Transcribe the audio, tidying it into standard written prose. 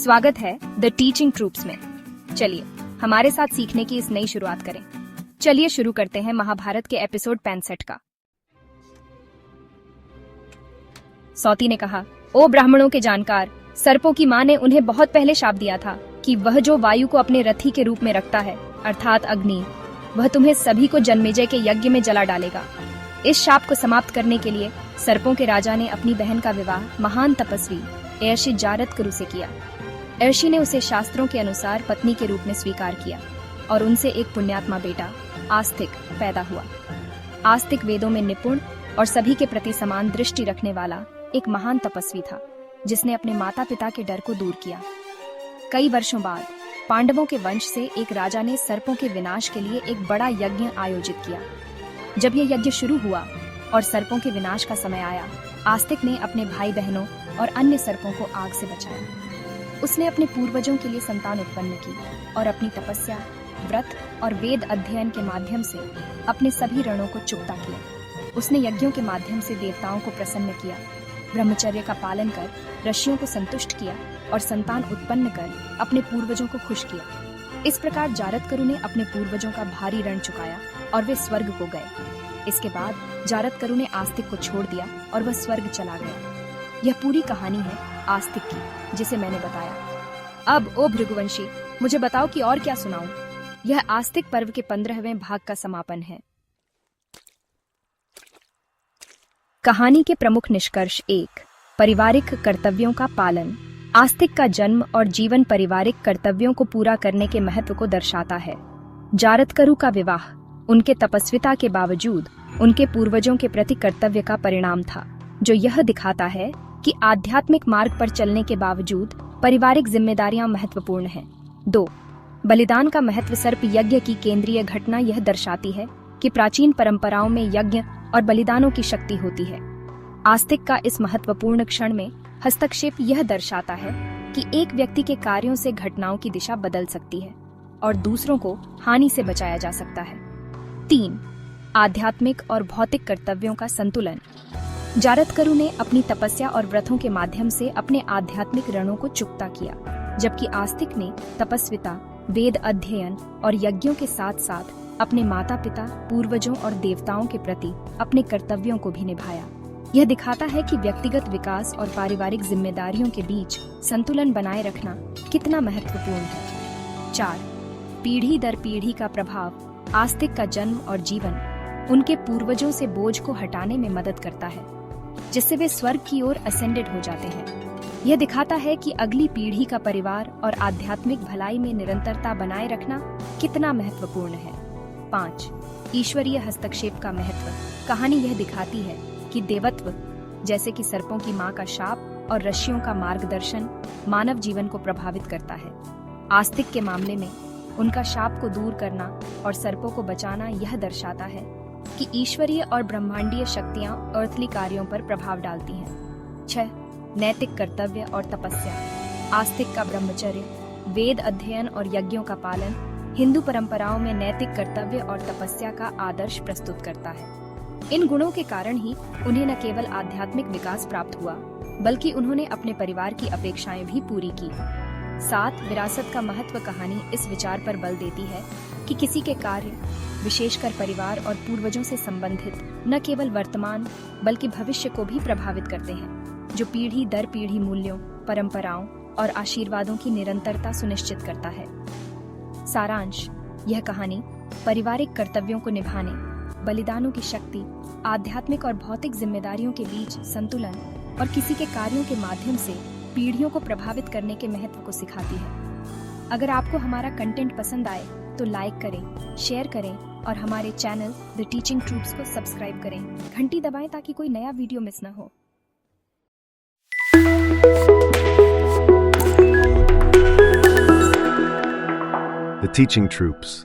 स्वागत है the teaching troops में। चलिए हमारे साथ सीखने की इस नई शुरुआत करें। चलिए शुरू करते हैं महाभारत के एपिसोड 65 का। सौती ने कहा, ओ ब्राह्मणों के जानकार, सर्पों की मां ने उन्हें बहुत पहले शाप दिया था कि वह जो वायु को अपने रथी के रूप में रखता है, अर्थात अग्नि, वह तुम्हें सभी को जन्मेजय के यज्ञ में जला डालेगा। इस शाप को समाप्त करने के लिए सर्पों के राजा ने अपनी बहन का विवाह महान तपस्वी एर्षि जारतकरु से किया। एर्षि ने उसे शास्त्रों के अनुसार पत्नी के रूप में स्वीकार किया और उनसे एक पुण्यात्मा बेटा आस्तिक पैदा हुआ। आस्तिक वेदों में निपुण और सभी के प्रति समान दृष्टि रखने वाला एक महान तपस्वी था, जिसने अपने माता पिता के डर को दूर किया। कई वर्षों बाद पांडवों के वंश से एक राजा ने सर्पों के विनाश के लिए एक बड़ा यज्ञ आयोजित किया। जब यह यज्ञ शुरू हुआ और सर्पों के विनाश का समय आया, आस्तिक ने अपने भाई बहनों और अन्य सर्पों को आग से बचाया। उसने अपने पूर्वजों के लिए संतान उत्पन्न की और अपनी तपस्या, व्रत और वेद अध्ययन के माध्यम से अपने सभी रणों को चुकता किया। उसने यज्ञों के माध्यम से देवताओं को प्रसन्न किया, ब्रह्मचर्य का पालन कर ऋषियों को संतुष्ट किया और संतान उत्पन्न कर अपने पूर्वजों को खुश किया। इस प्रकार जारतकरु ने अपने पूर्वजों का भारी ऋण चुकाया और वे स्वर्ग को गए। इसके बाद जारतकरु ने आस्तिक को छोड़ दिया और वह स्वर्ग चला गया। यह पूरी कहानी है आस्तिक की, जिसे मैंने बताया। अब ओ भृगुवंशी, मुझे बताओ कि और क्या सुनाऊं। यह आस्तिक पर्व के 15वें भाग का समापन है। कहानी के प्रमुख निष्कर्ष 1. पारिवारिक कर्तव्यों का पालन। आस्तिक का जन्म और जीवन पारिवारिक कर्तव्यों को पूरा करने के महत्व को दर्शाता है। जारतकरु का विवाह उनके तपस्विता के बावजूद उनके पूर्वजों के प्रति कर्तव्य का परिणाम था, जो यह दिखाता है कि आध्यात्मिक मार्ग पर चलने के बावजूद पारिवारिक जिम्मेदारियां महत्वपूर्ण हैं। 2. बलिदान का महत्व। सर्प यज्ञ की केंद्रीय घटना यह दर्शाती है कि प्राचीन परंपराओं में यज्ञ और बलिदानों की शक्ति होती है। आस्तिक का इस महत्वपूर्ण क्षण में हस्तक्षेप यह दर्शाता है कि एक व्यक्ति के कार्यों से घटनाओं की दिशा बदल सकती है और दूसरों को हानि से बचाया जा सकता है। 3. आध्यात्मिक और भौतिक कर्तव्यों का संतुलन। जारतकरु ने अपनी तपस्या और व्रतों के माध्यम से अपने आध्यात्मिक रणों को चुकता किया, जबकि आस्तिक ने तपस्विता, वेद अध्ययन और यज्ञों के साथ साथ अपने माता पिता, पूर्वजों और देवताओं के प्रति अपने कर्तव्यों को भी निभाया। यह दिखाता है कि व्यक्तिगत विकास और पारिवारिक जिम्मेदारियों के बीच संतुलन बनाए रखना कितना महत्वपूर्ण है। 4. पीढ़ी दर पीढ़ी का प्रभाव। आस्तिक का जन्म और जीवन उनके पूर्वजों से बोझ को हटाने में मदद करता है, जिससे वे स्वर्ग की ओर असेंडेड हो जाते हैं। यह दिखाता है कि अगली पीढ़ी का परिवार और आध्यात्मिक भलाई में निरंतरता बनाए रखना कितना महत्वपूर्ण है। 5. ईश्वरीय हस्तक्षेप का महत्व। कहानी यह दिखाती है कि देवत्व, जैसे कि सर्पों की मां का शाप और ऋषियों का मार्गदर्शन, मानव जीवन को प्रभावित करता है। आस्तिक के मामले में उनका शाप को दूर करना और सर्पों को बचाना यह दर्शाता है कि ईश्वरीय और ब्रह्मांडीय शक्तियां अर्थली कार्यों पर प्रभाव डालती हैं। 6. नैतिक कर्तव्य और तपस्या। आस्तिक का ब्रह्मचर्य, वेद अध्ययन और यज्ञों का पालन हिंदू परंपराओं में नैतिक कर्तव्य और तपस्या का आदर्श प्रस्तुत करता है। इन गुणों के कारण ही उन्हें न केवल आध्यात्मिक विकास प्राप्त हुआ, बल्कि उन्होंने अपने परिवार की अपेक्षाएं भी पूरी की। 7. विरासत का महत्व। कहानी इस विचार पर बल देती है कि किसी के कार्य, विशेषकर परिवार और पूर्वजों से संबंधित, न केवल वर्तमान बल्कि भविष्य को भी प्रभावित करते हैं, जो पीढ़ी दर पीढ़ी मूल्यों, परंपराओं और आशीर्वादों की निरंतरता सुनिश्चित करता है। सारांश। यह कहानी पारिवारिक कर्तव्यों को निभाने, बलिदानों की शक्ति, आध्यात्मिक और भौतिक जिम्मेदारियों के बीच संतुलन और किसी के कार्यों के माध्यम से पीढ़ियों को प्रभावित करने के महत्व को सिखाती है। अगर आपको हमारा कंटेंट पसंद आए तो लाइक करें, शेयर करें और हमारे चैनल द टीचिंग ट्रूप्स को सब्सक्राइब करें। घंटी दबाएं ताकि कोई नया वीडियो मिस न हो। The Teaching Troops.